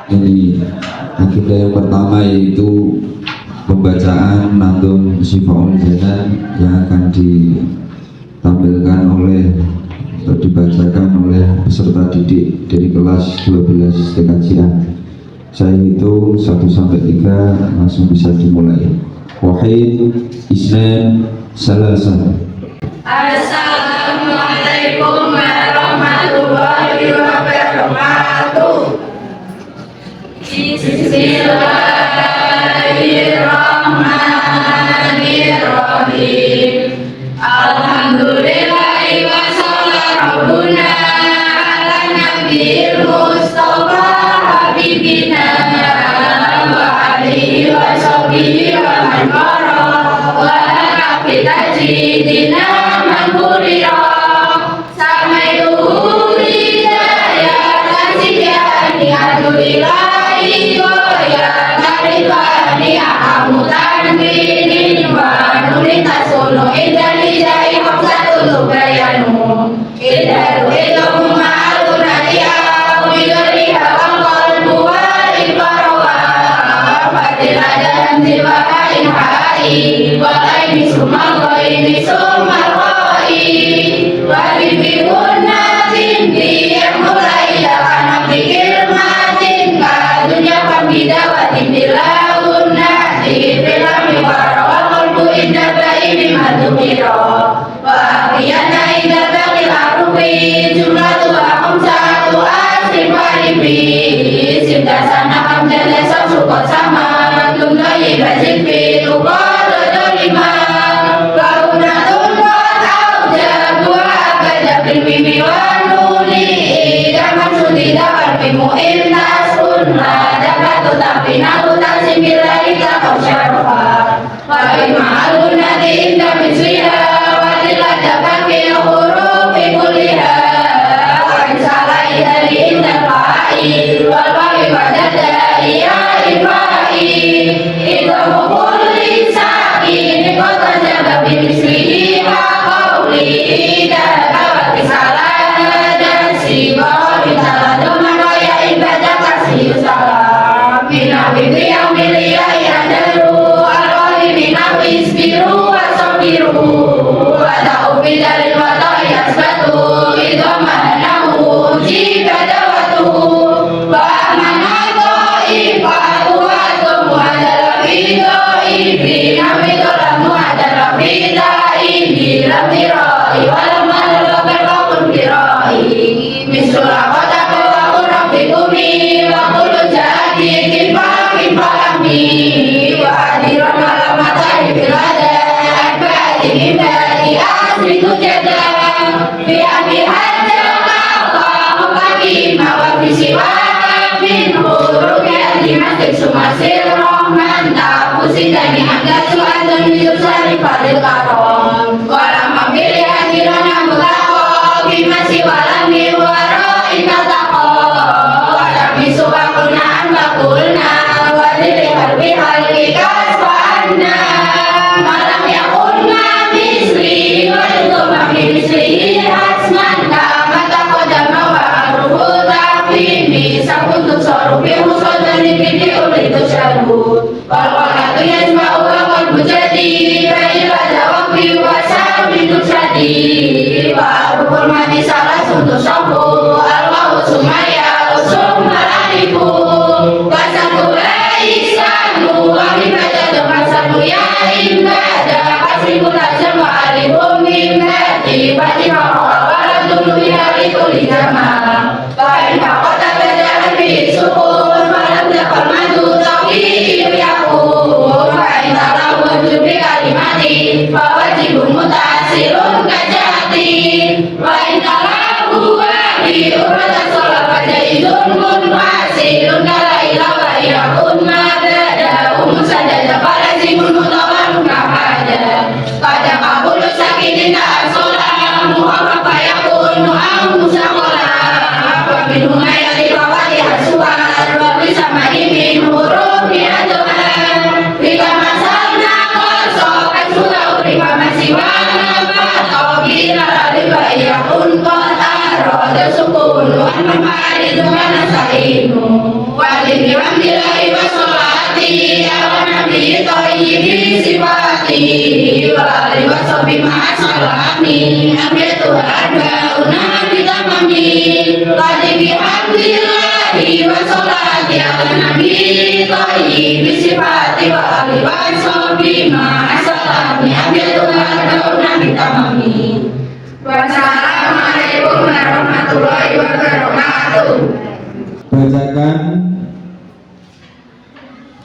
Ini agenda yang pertama yaitu pembacaan Nadhum Syifaul Janan yang akan ditampilkan atau dibacakan oleh peserta didik dari kelas 12 TKJA. Saya hitung 1 sampai 3, langsung bisa dimulai. Wahid, Isnan, Salasa. Assalamualaikum warahmatullahi wabarakatuh. Bismillahirrahmanirrahim. Alhamdulillahi wa sallallahu ala nabiyil mustafa habibina wa alihi wa sahbihi wa man wara wa ala tajidina man kurira samaitu hidayah kasihani adulillahi wa ya narifani amutan binin wa nurita solo idali jai hafsatul bayanu idaru ilmu ma'alunati awidori hawal qalbu wa ibarawa fadiladan jiwa hai walai sumalai sumalai walibihuna tinggi yang mulai anak pikir matin ka dunia pambida wadimbilahuna dibelami warawal qalbu indah bayi madukiro wa akhiyana indah bakil arufi jumlah tua satu asri paripi simdasana hamdana sasukot sama tunggai bajik pilu kodo dolima kaunatun kotau jagua kajabin mimi wanuli daman sudi dapat pimu intas unla dapat tetapi nalutan simbilai takau syarfa wa ima'aluna di indah misliha wadila dapat kina huruf ibuliha wa insalai dari indah fa'i walwawi wadada iya ifai itu mukuli saki kota jaga bimislihi wa qawli dapat kisalah dan siwa bintala doman waya ibadah kasih salam bina bibri yang milia yang daru alwali bina wisbiru wasobiru wata'ubi dari wata'u yasbatu itu manahu jibada watu wa'amanato ifatu watumu adalah video ibi namidolamu adalah video ibi lamtiroi walamanalah berkakun biroi misulah kota kawaku rabbikumi wakulu jadi kipamin palami wadiron alamatari bilada akbati mimbati asri tujada biami hajja Allah bagi mawabisi min hurufnya dimasuk sumasir rohman tapusin dani angga suatan yusari fadil karom walam mambili hadirana mulako bimasi walami waro inatako walami subakunaan bakulna wadili harbi halikas wa'anna malam yakunna misli walitu mami misli hasman kamata kodama wa'aruhu ta'fimi sakuntuk sorupi musol dari kini ulitu syarut walwalatu yasma'u wakal bujadi baila jawabri wasamintuk syadi wa'arukul mati salah suntuk sopu alwahu sumaya usumalaniku wasaku isanu wa'ibada domasaku ya imbada kasriku lazam wa'alihum mimbadi fatihah waladulu yariku lijama baik pakota badan bisukun malam dapat madu tapi yakun baik dalam wujud kalimati wajibun mutasirun kajati baik dalam buahi urata sholat fajaidun munfasirun kalailah wa yakun madada umusadada palazimul mutawar kapada pada kabul sakinin ta'asolah muhammad fayakun mu'amusakolah minum ayat diwawati hasuan wabri sama imin huruf biadohan bila masalna kosok kasura urima masiwana batau bila riba iyakun kota roda sukun ونمارس ونستعين وذكر الله وصلاته على النبي طيب صفاته وآله وصحبه مع سلامه أمرت وأدعونا بتمامه وذكر بحمد الله وصلاته على النبي طيب صفاته وآله وصحبه مع سلامه أمرت وأدعونا بتمامه. Wassalamualaikum warahmatullahi wabarakatuh. Bacakan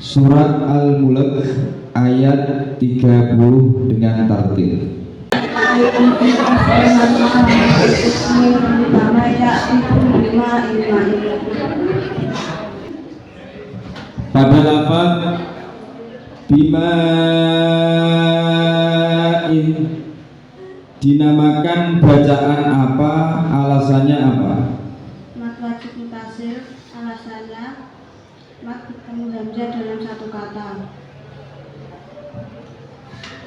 surat Al-Mulk ayat 30 dengan tartil. Pada lafaz bima'in dinamakan bacaan apa, alasannya apa? Mat wajib mutasir, alasannya mat bertemu hamzah dalam satu kata.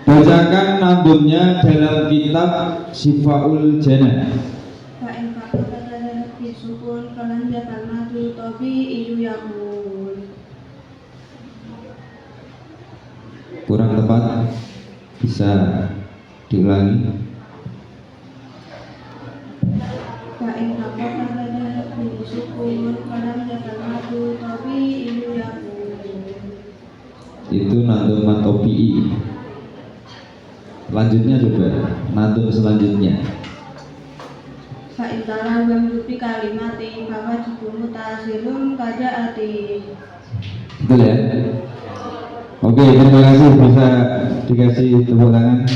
Bacakan nadumnya dalam kitab Sifaul Jannah. Fa'in fakta adalah bisukun kalan jabal madu tobi iyu yakul. Kurang tepat, bisa diulangi. Fa'in fakta adalah bisukun kalan jabal madu tobi iyu yakul. Itu nadum matopi'i. Selanjutnya coba nadum selanjutnya. Fa'in talan bamdupi kalimati bahwa jibu mutasirun kajaati. Betul ya? Oke, terima kasih, bisa dikasih tepuk tangan.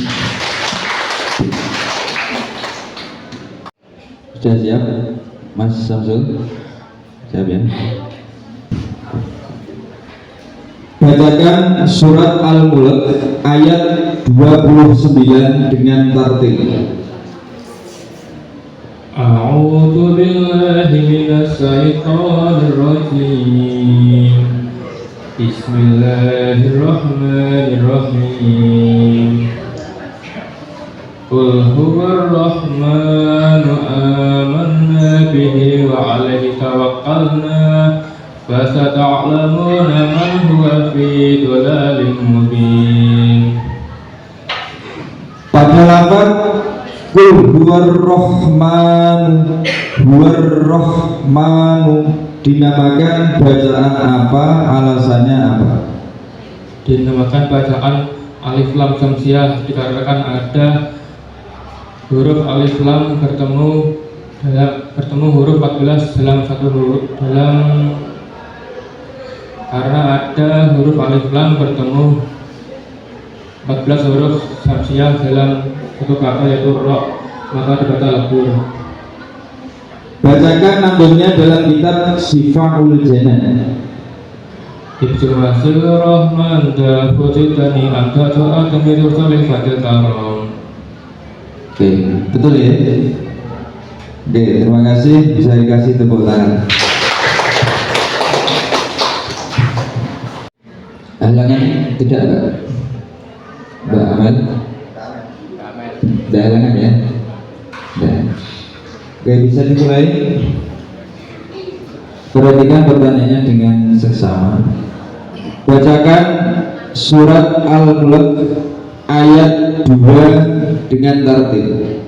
Sudah siap, Mas Samsul? Siap ya? Bacakan surat Al-Mulk ayat 29 dengan tartil. A'udzu billahi minasy syaithanir rajim. Bismillahirrahmanirrahim. Qul huwar rahmanu amanna bihi wa 'alaihi tawakkalna fasata'lamuna man huwa fi dhalalin mubin. Pada lafaz Qul huwar rahmanu dinamakan bacaan apa, alasannya apa? Dinamakan bacaan alif lam samsiah dikarenakan ada huruf alif lam bertemu huruf 14 dalam satu huruf karena ada huruf alif lam bertemu 14 huruf samsiah dalam satu kata yaitu ro, maka dibaca labur. Bacakan nadumnya dalam kitab Sifaul Jannah. Ibnu Masir Rahman da Fujitani Anta Tu'at Tamiru Salih Fadil Karom. Oke, betul ya? Oke, terima kasih, bisa dikasih tepuk tangan. Halangan tidak, Mbak Amal? Tidak halangan ya? Tidak. Oke, bisa dimulai. Perhatikan pertanyaannya dengan seksama. Bacakan surat Al-Mulk ayat 2 dengan tartil.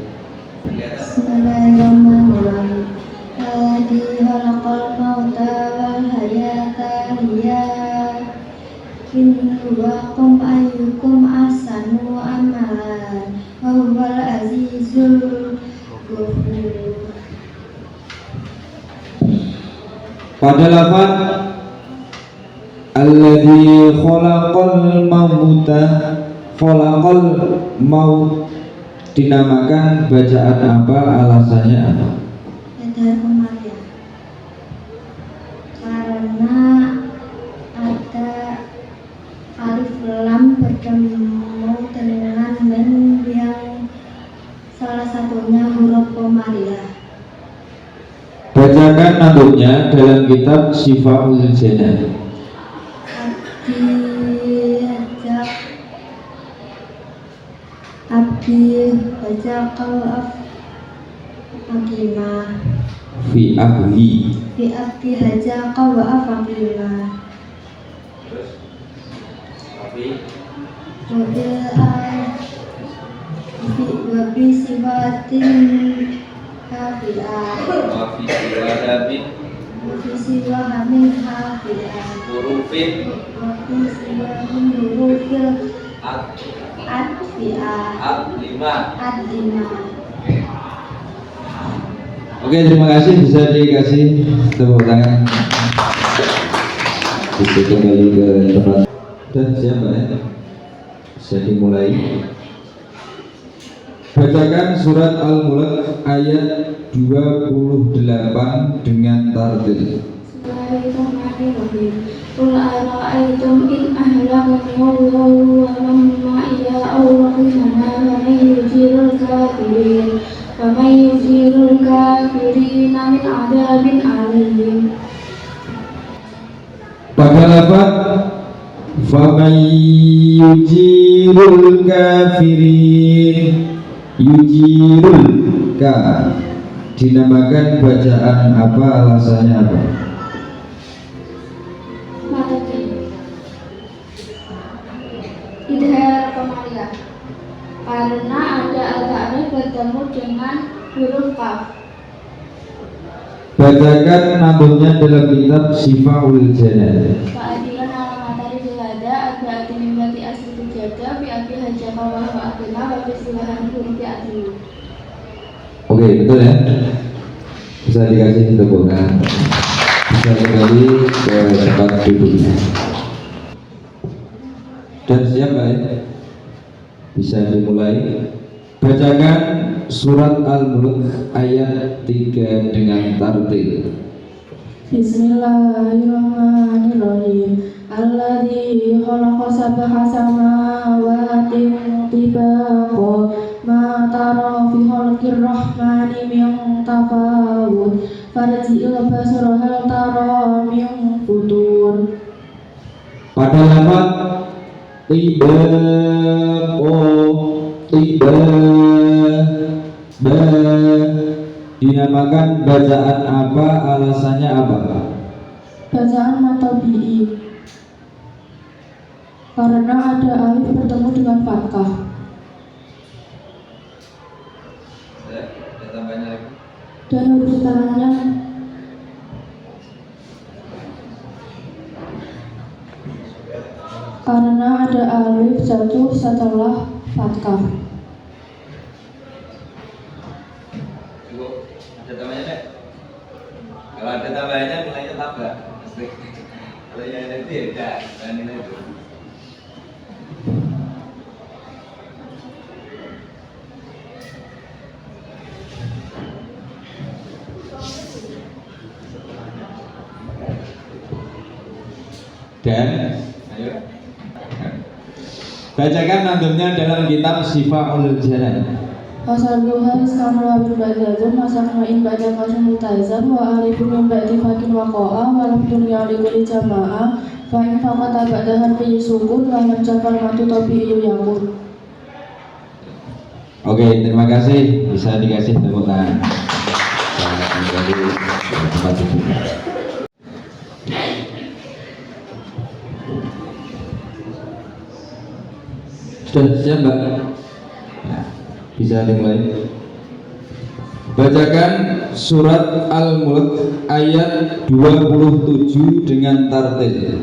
Bismillahirrahmanirrahim. Alladzi khalaqal mauta wal hayata liyabluwakum ayyukum ahsanu amalan wa huwal azizul ghafur. Pada lafaz alladzi khalaqal maut dinamakan bacaan apa, alasannya apa? Ada Umayyah. Karena ada alif lam bertemu dengan mim yang salah satunya huruf Komariah. Bacakan nadumnya dalam kitab Sifaul Jannah. Abdi baca kalaf akimah fi ahli. Fi abdi hajaka wa afaqila. Terus tapi Wabi sifatin hafi'ah. wafi siwadamin Wabi siwahamin hafi'ah. hurufin Wabi siwahamin hurufil at adfi'ah. lima. Ad-lima. Oke, terima kasih, bisa dikasih tepuk tangan. Bisa kembali ke tempat. Dan siapa ya? Bisa dimulai. Bacakan surat Al-Mulk ayat 28 dengan tartil. Bismillahirrahmanirrahim. Qul ara'aytum in ahlakani Allahu wa man ma'iya aw rahimana faman yujirul kafirina min adabin alim. Pada lafaz faman yujirul kafirin, yujirul ka dinamakan bacaan apa, alasannya apa? Idhar Komariah, karena ada al-ta'rif bertemu dengan huruf kaf. Bacakan nabungnya dalam kitab Syifaul Janan. Keadilan alamatari bilada agak mimati asli tujaja fi abi hajjaka wa wa'adina wa bisilahan hurufi adil. Oke, betul ya? Bisa dikasih tepuk tangan. Bisa kembali ke tempat duduknya. Dan siap ya? Bisa dimulai. Bacakan surat Al-Mulk ayat 3 dengan tartil. Bismillahirrahmanirrahim. Alladzi khalaqa sab'a samawati tibaqa ma tara fi khalqir rahmani min tafawut farji'il basara hal tara min futur. Pada lafaz tiba dinamakan bacaan apa, alasannya apa? Bacaan matabi'i, karena ada alif bertemu dengan fathah. Dan huruf tangannya karena ada alif jatuh setelah fathah. Cukup, ada tambahannya deh. Kalau ada tambahannya nilainya tambah. Kalau yang ada itu ya udah, dan nilai itu. Dan ayo bacakan nantumnya dalam kitab Syifaul Janan. Pasal duha istamra bil badazun masakna in badan masuk mutazam wa alifun min ba'di fakin waqa'a wa lam dunya likuli jama'a fa in faqata ba'dahan fi sukun wa man jafal matu tabi'u yakun. Oke, terima kasih, bisa dikasih tepuk tangan. Selamat kembali ke tempat duduk. Sudah siap, Mbak? Nah, bisa dimulai. Bacakan surat Al-Mulk ayat 27 dengan tartil.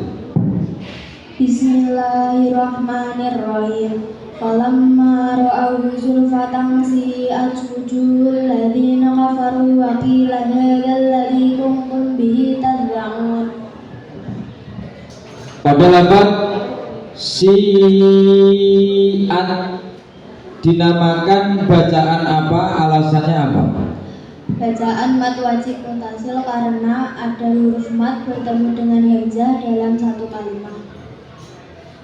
Bismillahirrahmanirrahim. Falamma ra'aw zulfatan si'at wujuhul ladzina kafaru wa qila hadzal ladzi kuntum bihi tad'un. Pada lafaz si'at dinamakan bacaan apa, alasannya apa? Bacaan mat wajib mutasil karena ada huruf mat bertemu dengan hemzah dalam satu kalimat.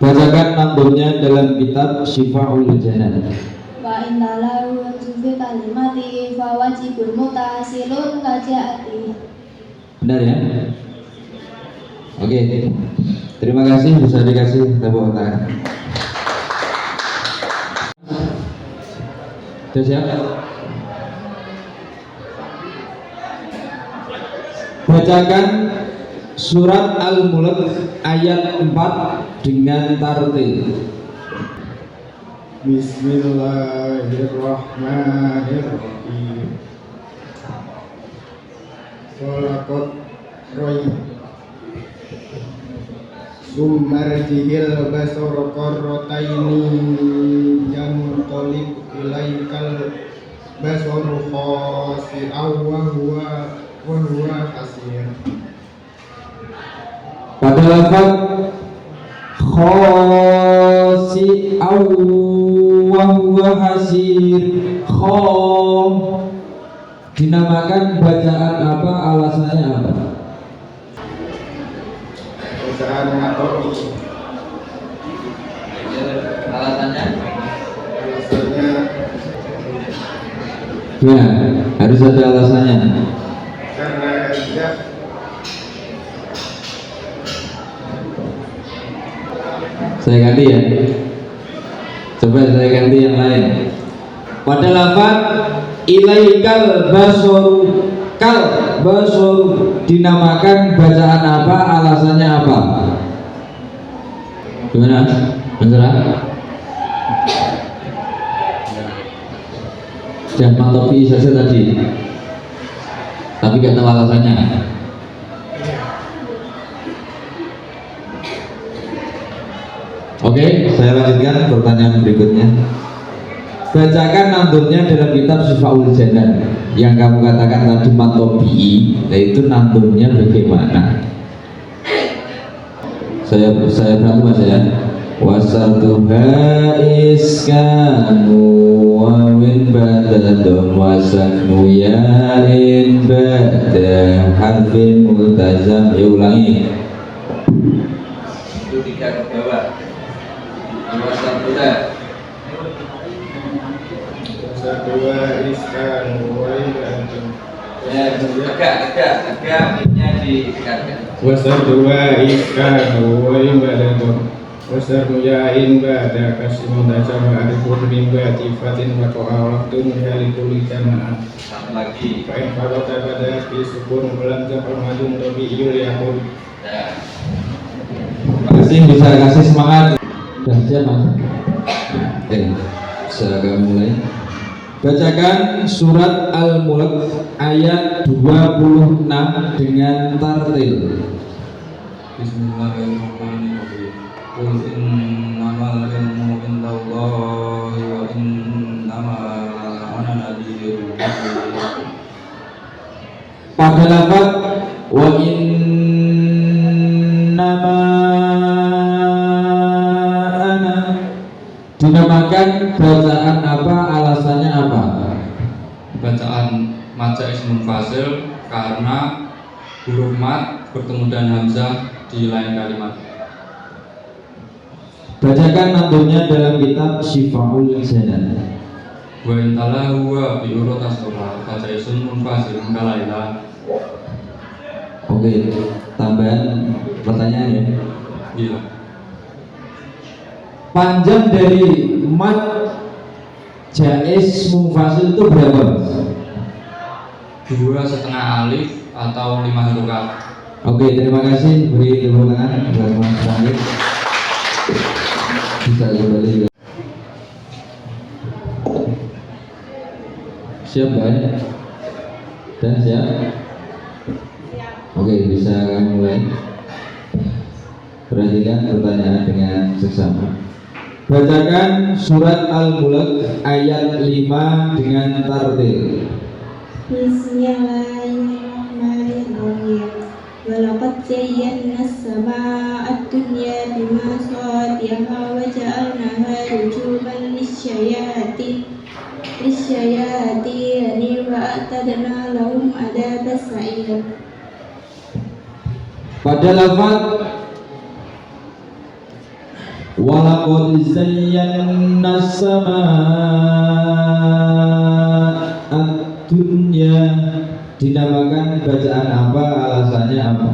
Bacakan nantumnya dalam kitab Syifaul Janan. Wa indalahu fi kalimati fa wajibun mutasilun kajaati. Benar ya? Oke, terima kasih, bisa dikasih tepuk tangan. Sudah siap? Bacakan surat Al-Mulk ayat 4 dengan tartil. Bismillahirrahmanirrahim. Khalaqat roy Summarjihil basar qarrataini yanqalib ilaikal basaru khasi'aw wa huwa hasir. Pada lafaz khasi'aw wa huwa hasir, dinamakan bacaan apa, alasannya apa? Bacaan matobi. Alasannya Alasannya Ya, harus ada alasannya. karena hajat Saya ganti ya. Coba saya ganti yang lain. Pada lafaz ilaikal basoru, dinamakan bacaan apa, alasannya apa? Gimana? Beneran? Jangan topi saja tadi, tapi gak tahu alasannya. Oke, saya lanjutkan pertanyaan berikutnya. Bacakan nandumnya dalam kitab Syifaul Janan yang kamu katakan tadi matobi, yaitu nandumnya bagaimana? Saya bantu mas ya. Wasatuha iskanu wawin badadun wasaknu yain bada harfin multazam. Ya ulangi. itu 3 ke bawah. Luasan bulan. Kedua iskan waidatun. Ya, tegak. Ini ditekatkan. Wasardua iskan waidatun. Wasarnuyain ba'da kasimun tajama arifun rimba tifatin wa ko'awaktun halikuli jama'ah. Satu lagi. Fa'in farota pada fi sukun bulan jafal madun tobi iyul yakun. Ya. Makasih, bisa kasih semangat. Sudah siap mas? Oke, bisa kami mulai. Bacakan surat Al-Mulk ayat 26 dengan tartil. Bismillahirrahmanirrahim. Qul innamal ilmu indallahi wa innama ana nadhirun mubin. Pada lafaz wa innama ana, dinamakan bacaan apa, alasannya apa? Bacaan maja ismun fasil karena huruf mat bertemu dengan hamzah di lain kalimat. Bacakan nandumnya dalam kitab Syifaul Janan. Wa intala huwa bi urut asroha baca ismun munfasil kalaila. Oke, tambahan pertanyaan ya. Iya. Panjang dari mat jaiz munfasil itu berapa? 2,5 alif atau 5 harokat. Oke, terima kasih. Beri tepuk tangan buat Mas Rangit. Bisa kembali. Siap kan? Dan siap? Oke, bisa kami mulai. Perhatikan pertanyaan dengan seksama. Bacakan surat Al-Mulk ayat 5 dengan tartil. Bismillahirrahmanirrahim. Walaqad zayyana as-samaa'a ad-dunya bimasabiha wa ja'alnaha rujuman lisyayatin wa a'tadna lahum adzabas sa'ir. Pada lafaz walaqad zayyana as-samaa'a ad-dunya, dinamakan bacaan apa, alasannya apa?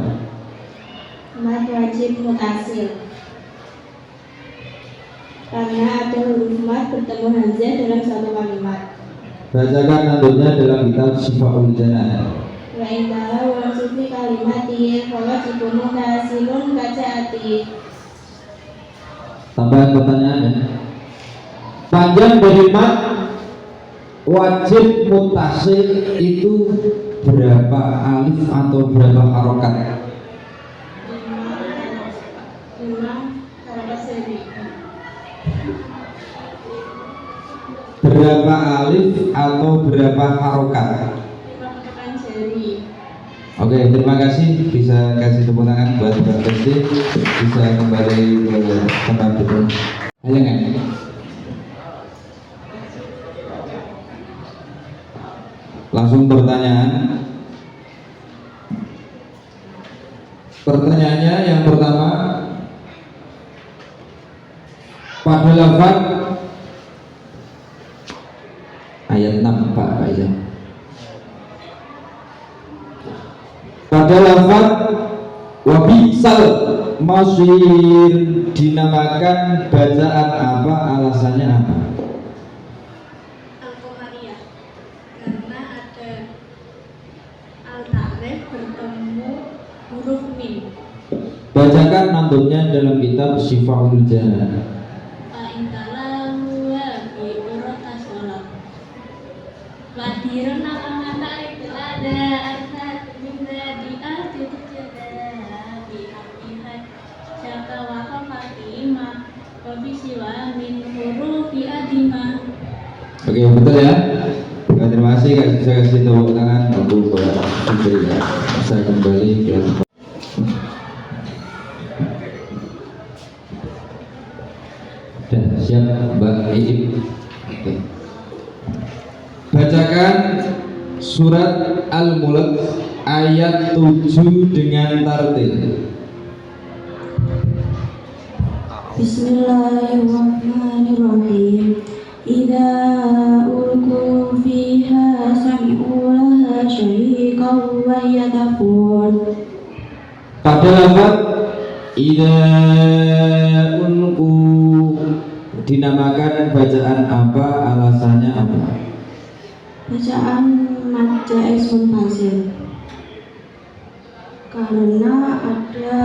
Mad wajib mutasil karena ada huruf mad bertemu hamzah dalam satu kalimat. Bacakan nandumnya dalam kitab Syifaul Janan. Wa indala wa sufi bihi fawajibun mutasilun kacaati. Tambahan pertanyaannya. Panjang dari mat wajib mutasil itu berapa alif atau berapa harokat? 5 harokat seri. Berapa alif atau berapa harokat? 5 harokat seri. Oke, terima kasih. Bisa kasih tepuk tangan buat Mbak Besti. Bisa kembali ke tempat duduk. Halangan. Langsung pertanyaan. Pertanyaannya yang pertama, pada lafaz ayat 6 Pak Faizal. Pada lafaz wabisal masir dinamakan bacaan apa, alasannya apa? Al-Qamariyah, karena ada al-ta'rif bertemu huruf mim. Bacakan nantunnya dalam kitab Syifaul Jannah. Fa'intalahu wa bi urata sholat Wadirun alamata ada arta minda di arti tujada bi hakihat syaka wa khafatima wa bisiwa min hurufi adima. Oke, betul ya. Oke, terima kasih. Saya kasih tepuk tangan untuk Pak Fitri ya. Saya kembali ke tempat. Dan siap Mbak Iip. Oke. Bacakan surat Al-Mulk ayat 7 dengan tartil. Bismillahirrahmanirrahim. Idza ulqu fiha sami'u laha syaiqan wa yatafun. Pada lafaz idza ulqu dinamakan bacaan apa, alasannya apa? Bacaan mad jaiz munfasil. Karena ada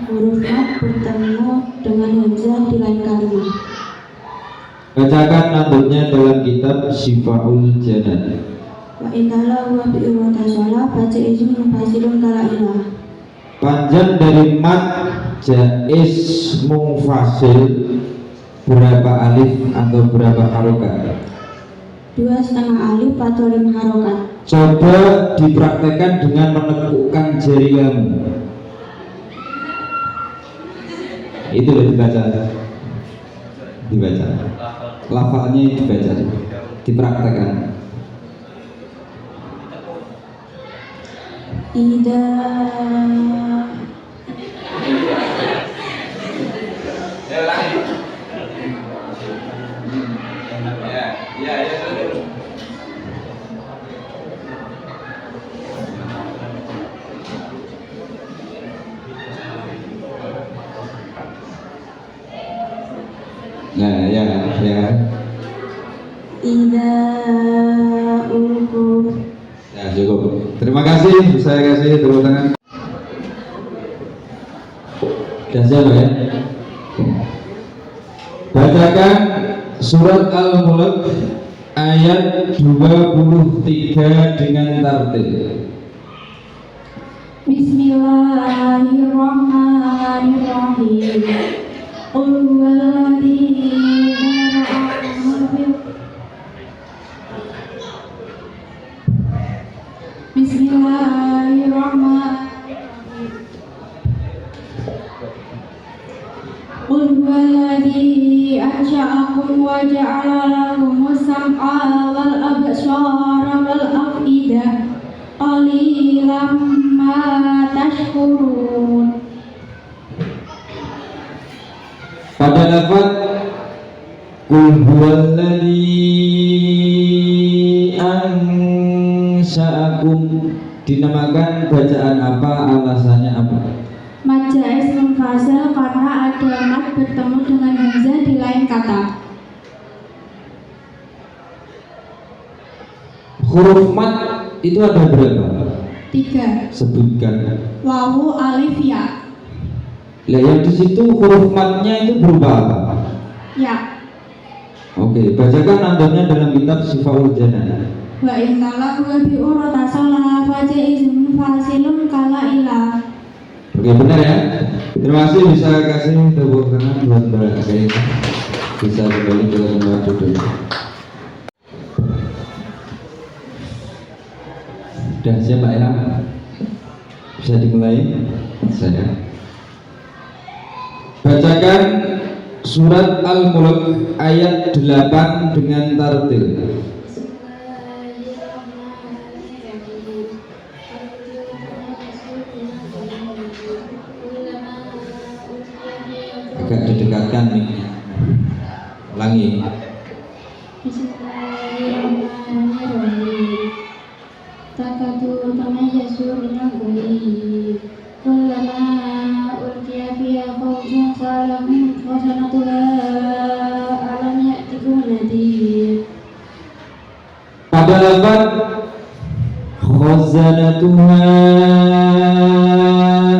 huruf mad bertemu dengan hamzah di lain kalimat. Bacakan nantunnya dalam kitab Syifaul Jannah. Wa intalahu wa bi urata sholat baca izin munfasilun kala ilah. Panjang dari mad jaiz munfasil berapa alif atau berapa harokat? 2,5 alif atau 5 harokat. Coba dipraktekkan dengan menekukkan jari kamu. Itu loh dibaca. Lafalnya dibaca. Dipraktekkan. Ida Nah, ya. Ida ulqu. Ya, cukup. Terima kasih. Saya kasih tepuk tangan. Dan siapa ya? Bacakan surat Al-Mulk ayat 23 dengan tartil. Bismillahirrahmanirrahim. Qul huwallazi zara'akum fil Bismillahirrahmanirrahim. Qul huwallazi ansha'akum wa ja'ala lakumus sam'a wal absara wal af'idah qalilan ma tashkurun. Pada lafaz qul huwallazi ansha'akum dinamakan bacaan apa, alasannya apa? Mad jaiz munfasil karena ada mad bertemu dengan hamzah di lain kata. Huruf mad itu ada berapa? 3. Sebutkan. Wawu, alif, ya. Lah yang di situ huruf matnya itu berupa apa? Ya. Oke, bacakan nandanya dalam kitab Sifaul Janan. Wa innala huwa bi urata salah fajaizun fasilun kala ilah. Oke, benar ya. Terima kasih, bisa kasih tepuk tangan buat Mbak Kain. Bisa kembali ke tempat duduk. Sudah siap Mbak Ella? Bisa dimulai? Saya. Bacakan surat Al-Mulk ayat 8 dengan tartil. Agak didekatkan nih. Ulangi. Bismillahirrahmanirrahim. Takatu tamayyasu minal ghayb. Kullama ulqiya fiha fawjun salahum khasanatuha alam ya'tikum nadhir. Pada lafaz khazanatuha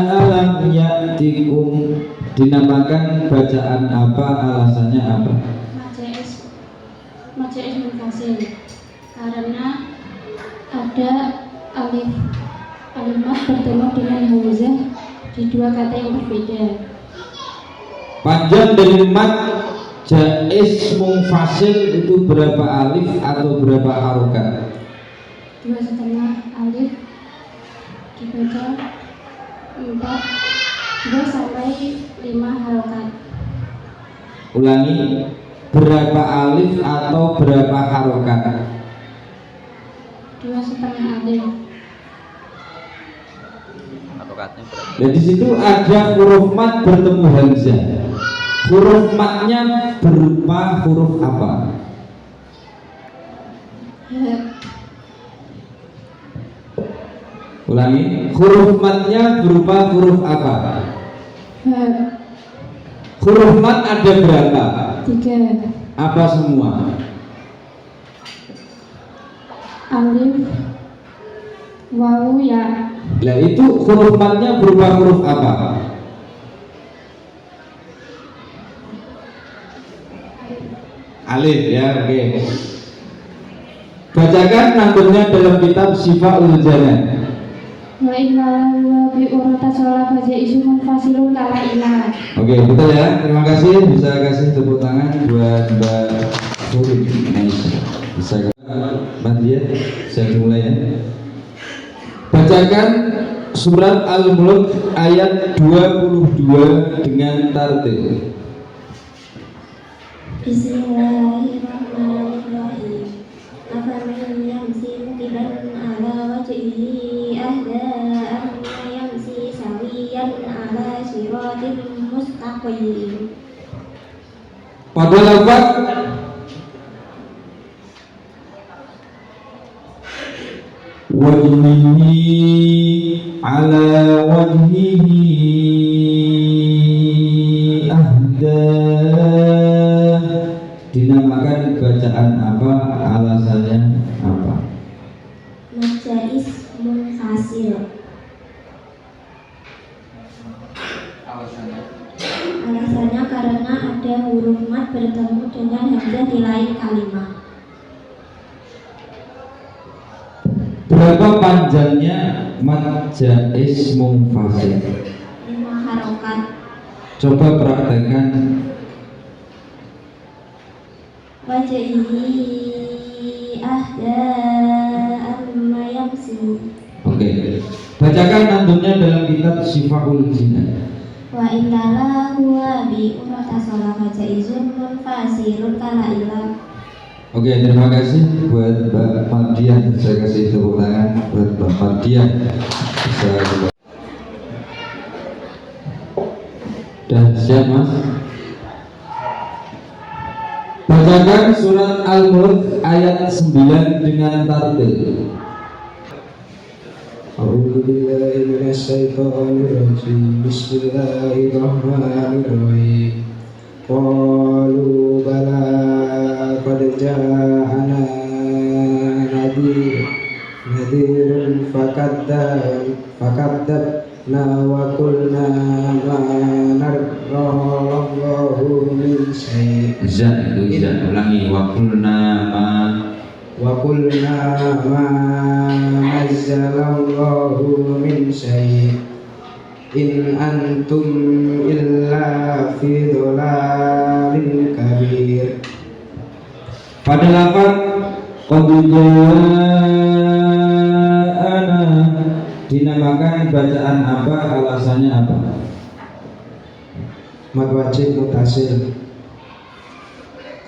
alam ya'tikum dinamakan bacaan apa, alasannya apa? Majais munfasil karena ada alif mat bertemu dengan hamzah di dua kata yang berbeda. Panjang dari mat jaiz munfasil itu berapa alif atau berapa harokat? 2,5 alif dibaca 2 sampai 5 harokat. Ulangi, berapa alif atau berapa harokat? 2,5 alif. Dan di situ ada huruf mat bertemu hamzah. Huruf matnya berupa huruf apa? Ulangi, huruf matnya berupa huruf apa? Huruf mat ada berapa? 3. Apa semua? Alif, wawu, ya. Nah itu huruf matnya berupa huruf apa? Alif ya, oke. Bacakan nantunnya dalam kitab Sifaul Janan. Wa inna huwa bi urata sholah fajaizun munfasilun kala ilah. Oke, betul ya. Terima kasih. Bisa kasih tepuk tangan buat Mbak Furid. Nice. Bisa Mbak Dia. Saya dimulai ya. Bacakan surat Al-Mulk ayat 22 dengan tartil. Bismillahirrahmanirrahim. Afaman yamsi mukiban ala wajhihi ahda amma yamsi sawiyan ala siratin mustaqim. Pada lafaz wajhihi ala wajhihi ahda dinamakan bacaan apa, alasannya apa? Majais munfasil. Alasannya karena ada huruf mat bertemu dengan hamzah di lain kalimat. Berapa panjangnya mat jaiz munfasil? 5 harokat. Coba praktekkan. Wajhihi ahda amma yamsi. Oke. Bacakan nantunnya dalam kitab Sifaul Janan. Wa innala huwa bi urata sholah fajaizun munfasilun kala ilah. Oke, terima kasih buat Mbak Mardian. Saya kasih tepuk tangan buat Mbak Mardian. Bisa dan siap Mas. Bacakan surat Al-Mulk ayat 9 dengan tartil. A'udzu billahi minasy syaithanir rajim. Bismillahirrahmanirrahim. Qalu bala qad ja'ana nadhir nadhirun fakadzabna wa qulna ma nazzzalallahu min syai'. Ulangi wa qulna ma nazzalallahu min syai' in antum illa fi dhalalin kabir. Pada lafaz qad ja'ana dinamakan bacaan apa, alasannya apa? Mad wajib mutasil,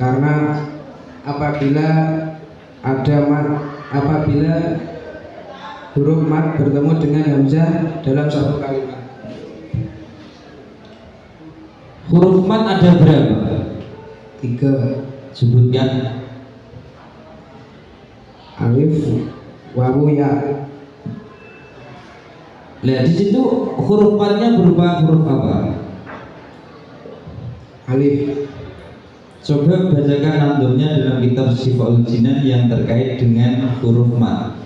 karena apabila huruf mad bertemu dengan hamzah dalam satu kalimat. Huruf mad ada berapa? 3. Sebutkan. Alif, wawu, ya. Lihat di situ huruf madnya berupa huruf apa? Alif. Coba bacakan nandomnya dalam kitab Syifaul Jinan yang terkait dengan huruf mad.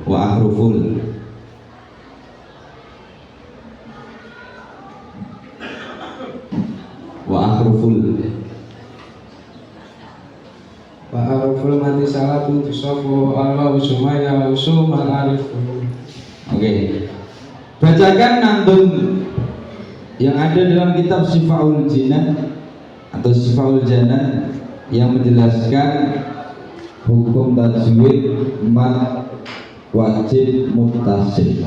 Wa ahruful. Wa aruful mati salatu tusafu Allah usumaya usum al-ariful. Oke. Bacakan nandum yang ada dalam kitab Syifaul Jinan atau Syifaul Janan yang menjelaskan hukum tajwid mad wajib muttasil.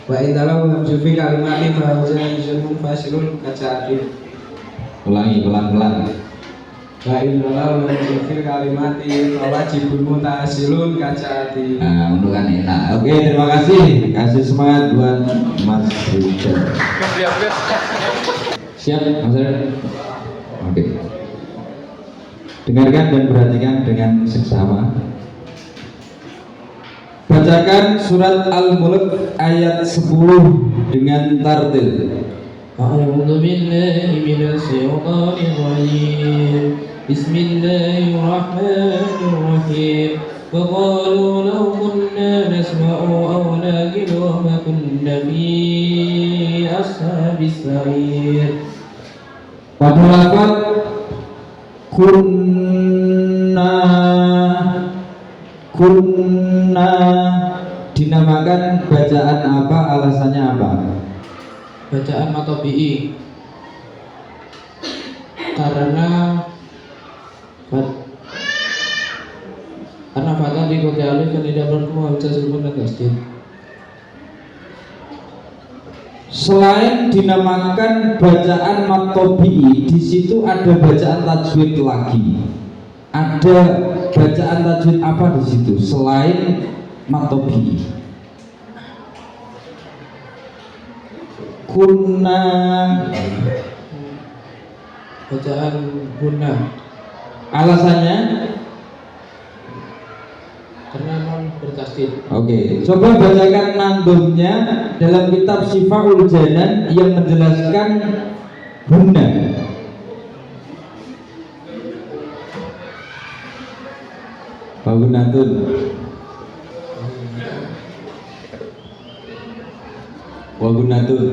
Wa indalau hamzufi kalimati fahawza isunun fasilun kaca'adin. Ulangi pelan-pelan. Wa indalau hamzufi kalimati fawajibun mutasilun kaca'adin. Nah, untuk kan enak. Oke, terima kasih. Kasih semangat buat Mas Rizal. Siap, Mas Rizal? Oke. Dengarkan dan perhatikan dengan seksama. Bacakan surat Al-Mulk ayat 10 dengan tartil. A'udzu billahi minasy syaithanir rajim. Bismillahirrahmanirrahim. Wa qalu law kunna nasma'u aw naqilu ma kunna fi ashabis sa'ir. Pada lafaz kunna dinamakan bacaan apa, alasannya apa? Bacaan matobi'i, karena fatah diikuti alif dan tidak bertemu hamzah sebelum dan tasdid. Selain dinamakan bacaan matobi'i, di situ ada bacaan tajwid lagi. Ada bacaan tajwid apa di situ selain matobi'i? Kunna, Bacaan guna, alasannya? karena non bertasdid. Oke, coba bacakan nandumnya dalam kitab Syifaul Janan yang menjelaskan guna. Bagunatun. Wagunatun.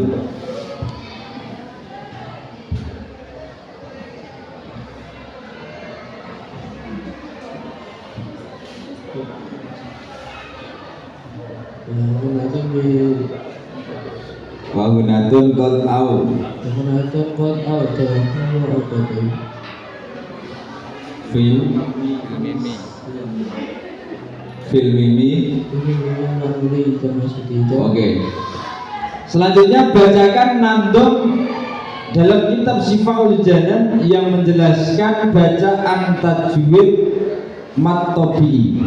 Wagunatun qad au. Fil mimi. Oke. Selanjutnya bacakan nandum dalam kitab Syifaul Janan yang menjelaskan bacaan tajwid mad tabi'i.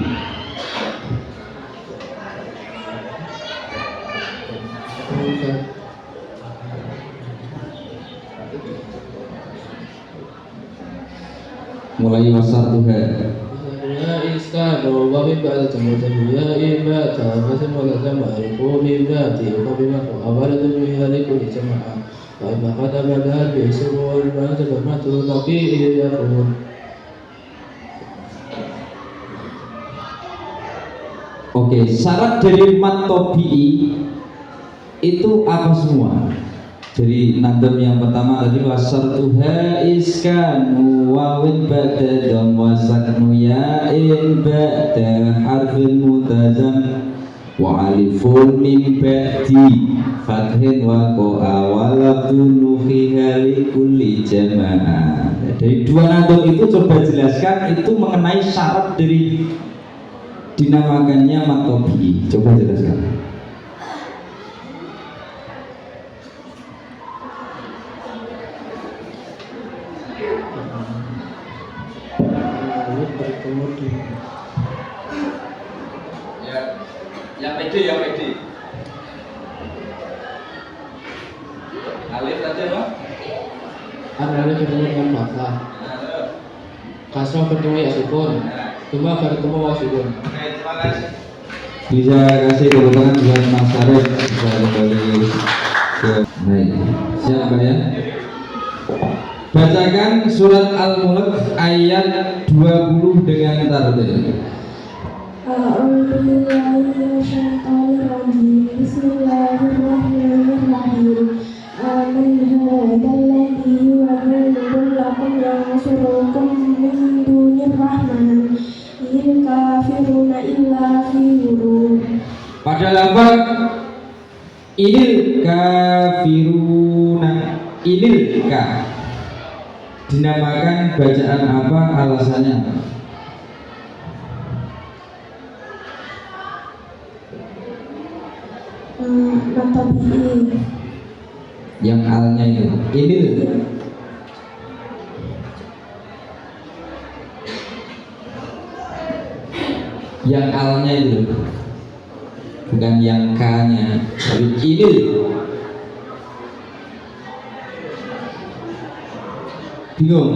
Mulai wasar Tuhan. Ya Islam iskanu wa min ba'da tamutamu ya ibata fatim wa tamaruku min ba'di wa bima awaratu min haliku li jama'a wa imma qada ba'da bi ismu wa imma tabamatu tabi yakun. Oke, syarat dari mat tobi'i itu apa semua? Dari nadam yang pertama tadi wasartuha iskanu wawin ba'da dam wasaknu ya'in ba'da harfin mutazam wa alifun min ba'di fathin wa qa'a walabdunu fi hali kulli jama'ah. Dari dua nadam itu coba jelaskan itu mengenai syarat dari dinamakannya mat tobi'i. Coba jelaskan. Yang pede, yang pede. Alif tadi apa? Alif bertemu dengan fathah, kasrah bertemu ya sukun, cuma bertemu wa sukun. Oke, terima kasih. Bisa kasih tepuk tangan buat Mas Sarif, bisa kembali ke baik. Siapa ya? Bacakan surat Al-Mulk ayat 20 dengan tartil. Bismillahirrahmanirrahim. Amin hadzalladzi yu'minu lakum yansurukum min dunir rahman il kafiruna illa fi ghurur. Pada lafaz inil kafiruna, inil ka dinamakan bacaan apa, alasannya apa? Matabi'i. Yang alnya itu inil. Yang alnya itu bukan yang k-nya, tapi inil. Bingung?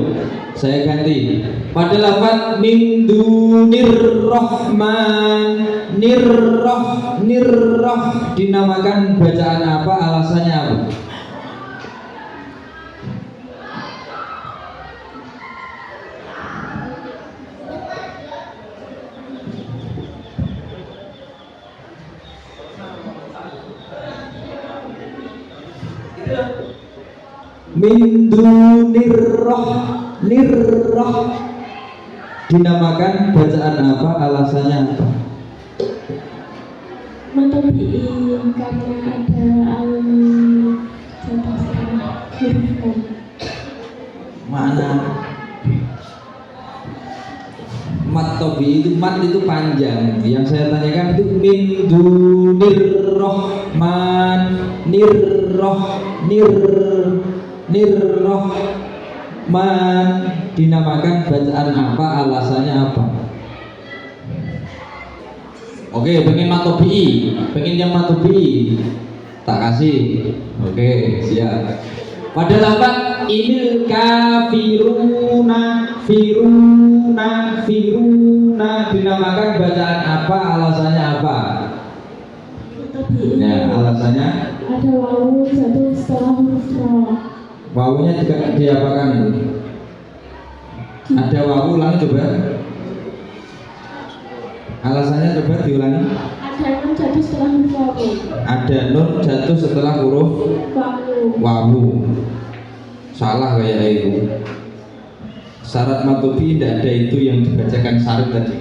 Saya ganti. Pada lafaz min dunir rahman, nirrah dinamakan bacaan apa, alasannya apa? Min dunirrah, nirrah dinamakan bacaan apa, alasannya apa? Matabi'i karena ada al-huruf. Mana? Mat tobi itu, mat itu panjang. Yang saya tanyakan itu min dunirrahman, nirrahman dinamakan bacaan apa, alasannya apa? Oke, pengen matobi, pengen yang matobi, tak kasih. Oke, siap. Pada lafaz inil kafiruna, firuna dinamakan bacaan apa, alasannya apa? Ya, alasannya Ada wawu satu setelah huruf ra. wawunya juga diapakan itu? Ada wawu, ulangi coba. Alasannya coba diulangi. Ada nun jatuh setelah huruf wawu. Ada nun jatuh setelah huruf wawu. Salah kayak itu. Syarat matobi tidak ada itu yang dibacakan syarat tadi.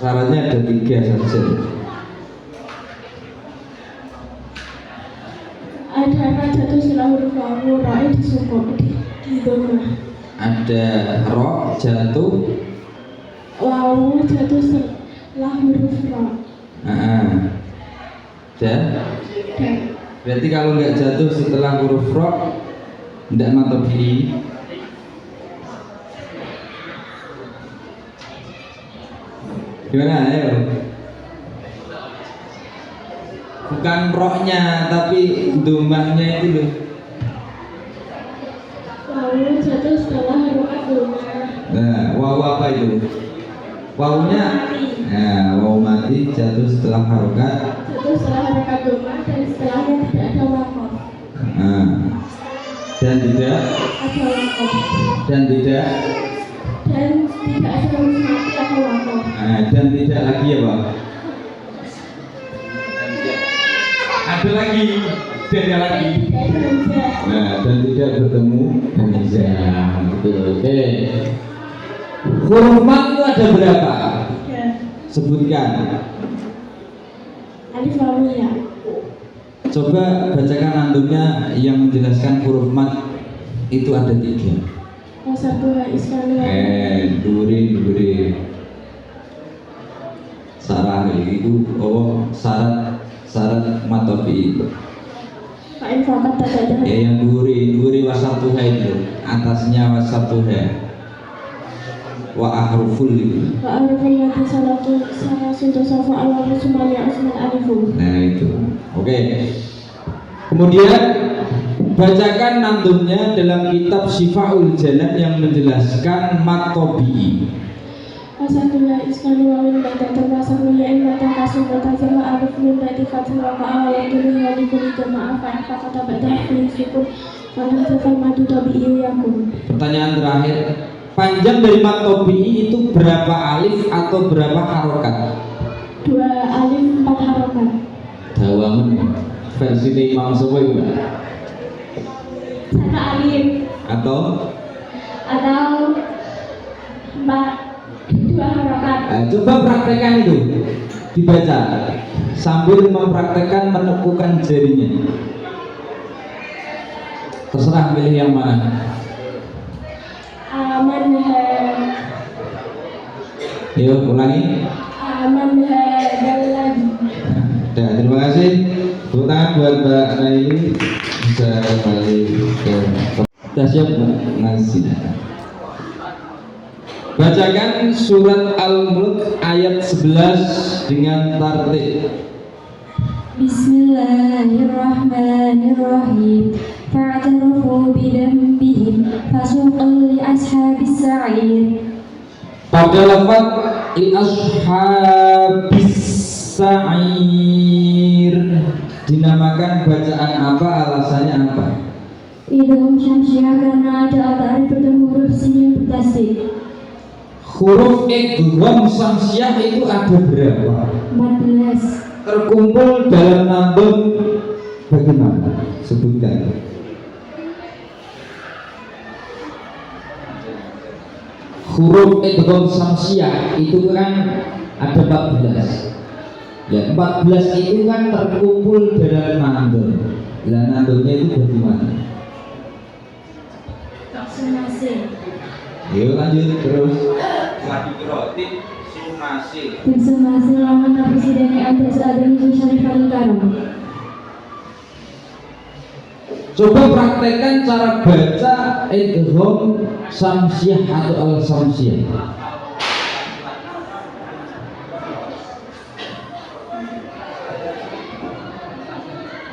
Syaratnya ada 3 saja. Ada ra jatuh setelah huruf wawu, ra disukun di dhammah. Ada ro jatuh, Wawu jatuh setelah huruf ra. Dan berarti kalau nggak jatuh setelah huruf ro, tidak matobi. Gimana ayo? Bukan rohnya tapi domahnya itu loh. Wawu jatuh setelah huruf dhammah. Nah, wawu apa itu? Wawunya wawu mati jatuh setelah harokat. Jatuh setelah harokat doma dan setelahnya tidak ada wakof. Dan tidak Ada wakof. dan tidak Dan tidak ada huruf mati atau wakof. dan tidak lagi ya Pak. Ada lagi dan tidak lagi. Tidak ada hamzah. Dan tidak bertemu hamzah. Betul. Oke. Huruf mat itu ada berapa? Ya. Sebutkan. Alif lam ya. Coba bacakan antumnya yang menjelaskan huruf mat itu ada 3. Wasatuha iskanu. Duri. Sarah itu syarat matofi. Fa'in fakat tak ada. Yang duri wasatuha itu atasnya wasatuha. Wa ahruful itu. Wa arifun lati salatu safa alamu sumali asmal alifu. Nah itu. Oke. Kemudian bacakan nantumnya dalam kitab Syifaul Janan yang menjelaskan mat tabi'i. Wasatuha iskanu wa min ba'da termasuk mi'in ba'da kasum ba'da jama alif min ba'di fatin wa ka'a wa dulu wa likuli jama'a fa'in fakata ba'da fi sukun falam tafal madu tabi'i yakun. Pertanyaan terakhir, panjang dari mat tabi'i itu berapa alif atau berapa harokat? 2 alif 4 harokat. Dawamen versi Imam Sopo itu Mbak? 1 alif Atau 2 harokat. coba praktekkan itu, dibaca sambil mempraktekkan menekukan jarinya. Terserah pilih yang mana. Amanha. Yuk ulangi. Amanha dalam. Nah, terima kasih. Tepuk tangan buat Mbak Naili, bisa kembali ke. Sudah siap ngaji. Bacakan surat Al-Mulk ayat 11 dengan tartib. Bismillahirrahmanirrahim. Fa'tarafu bidambihim fasuqan li ashabis sa'ir. Pada lafaz li ashabis sa'ir dinamakan bacaan apa, alasannya apa? Idhum syamsyah karena ada al-ta'rif bertemu huruf sin yang bertasdid. Huruf idgham samsiah itu ada berapa? 14. Terkumpul dalam nandum bagaimana? Sebutkan. Huruf idgham samsiah itu kan ada 14. Ya 14 itu kan terkumpul dalam nandum. Lah nandumnya itu bagaimana? Sumasih. Yuk lanjut terus. Lagi roti sumasi. Tim sumasih lawan presiden ada seadanya itu syarifal karam. Coba praktekkan cara baca idgham samsiah atau al-samsiah.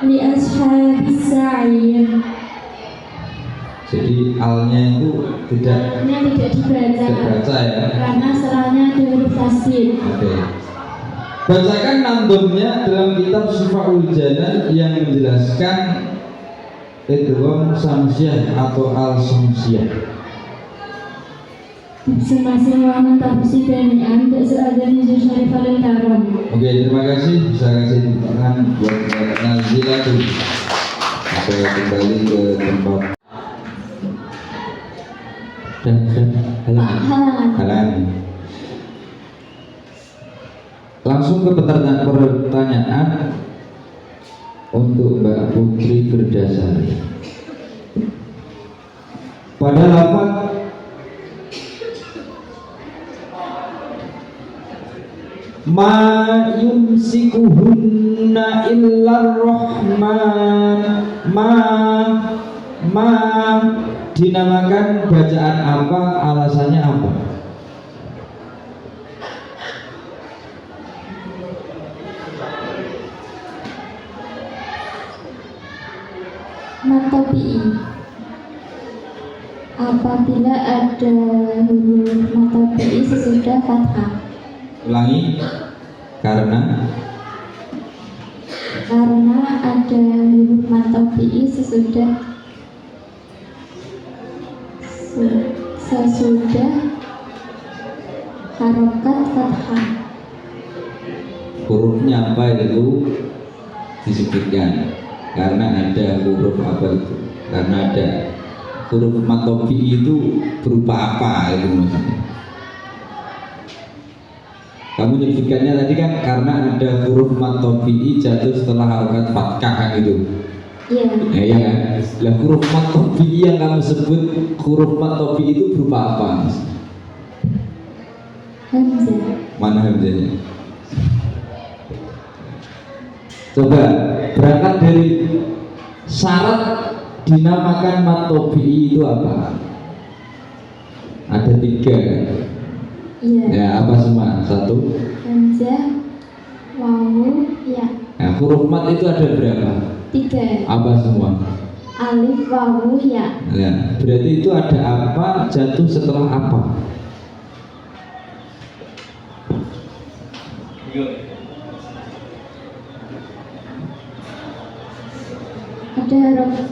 Li ashabis sa'ir. Jadi alnya itu tidak dibaca ya. Karena setelahnya ada huruf tasdid. Oke. Bacakan nandumnya dalam kitab Syifaul Janan yang menjelaskan idgham samsiah atau al-samsiah. Sumasih lawan presiden ada seadanya itu syarifal karam. Oke, terima kasih. Bisa kasih tangan buat Mbak Nazila tuh. Saya kembali ke tempat. Dan halangan. Langsung ke pertanyaan untuk Mbak Putri Berdasari. Pada lafaz ma yumsikuhunna illar rahman, ma dinamakan bacaan apa, alasannya apa? Matobi'i. Apabila ada huruf matobi'i sesudah fathah. Ulangi. Karena ada huruf mat tabi'i sesudah harokat fathah. Hurufnya apa itu disebutkan. Karena ada huruf apa itu. Karena ada huruf mat tabi'i itu berupa apa itu maksudnya. Kamu menyebutkannya tadi kan karena ada huruf mat tabi'i jatuh setelah harokat fathah kan gitu. Iya. Ya kan? Lah huruf mat tabi'i yang kamu sebut huruf mat tabi'i itu berupa apa? Hamzah. Mana hamzahnya? Coba berangkat dari syarat dinamakan mat tabi'i itu apa? Ada 3 kan? Iya. Ya apa semua? 1. Hamzah, wawu, ya. Nah, huruf mat itu ada berapa? 3. Apa semua? Alif, wawu, ya. Ya, berarti itu ada apa jatuh setelah apa?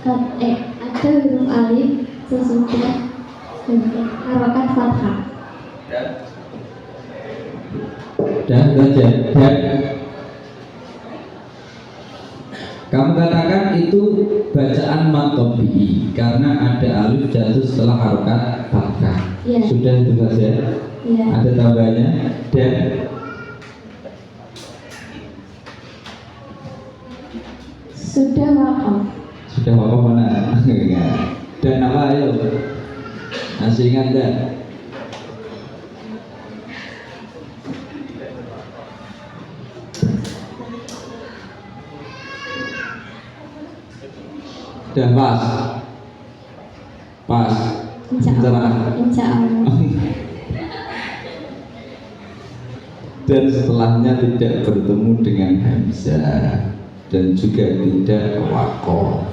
Ada huruf alif sesudah harokat fathah. Dan kamu katakan itu bacaan mat tabi'i karena ada alif jatuh setelah harokat fathah. Ya. Sudah itu saja. Ya. Ada tambahannya. Dan Sudah wakaf. sudah apa mana? Dan apa ayo? Masih ingat enggak? Dan pas Insya Allah. Dan setelahnya tidak bertemu dengan hamzah dan juga tidak waqaf.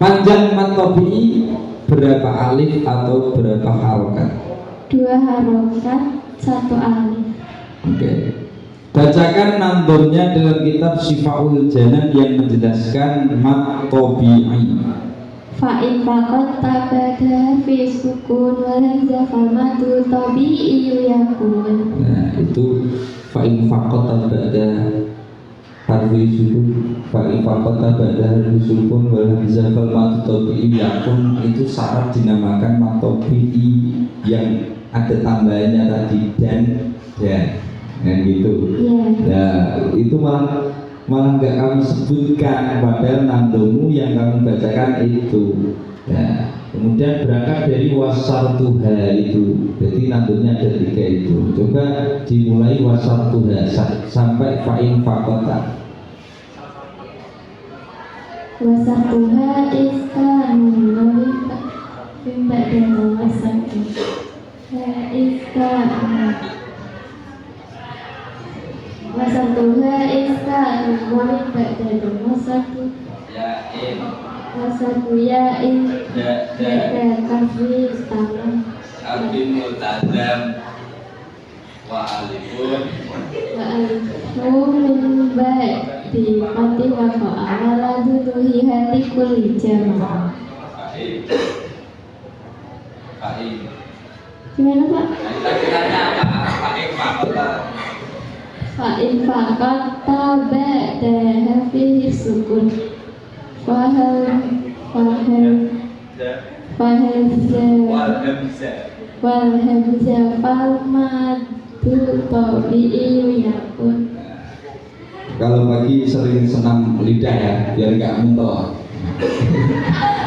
Panjang mat tabi'i berapa alif atau berapa harokat? 2 harokat, 1 alif. Oke. Bacakan nandomnya dalam kitab Syifaul Janan yang menjelaskan mat tabi'i. Fa'in faqat tabada fi sukun wa hadza famatu tabi'i yakun. Nah, itu fa'in faqat tabada harfi sukun, fa'in faqat tabada harfi sukun wa hadza famatu tabi'i yakun, itu syarat dinamakan mat tabi'i yang ada tambahannya tadi dan gitu. Nah, itu malah nggak kamu sebutkan padahal nandomu yang kamu bacakan itu. Nah, kemudian berangkat dari wasartuha itu, jadi nandomnya ada 3 itu. Coba dimulai wasartuha sampai fa'in faqata. Wasartuha iskanu mawika bimba dan wasartu iskanu wasartuha iskanu mawika dan wasartu wasartu ya'in dan kafri istaman Abin multazam wa alifun min ba'di qati wa qa'ala duduhi hati kulli jamaah. Fa'in. Gimana Pak? Kira-kiranya apa? Fa'in faqata. Fa'in faqata ba'da hafihi sukun Fahal wal hamzah fal madu tabi'i yakun. Kalau pagi sering senam lidah ya, biar nggak mentok.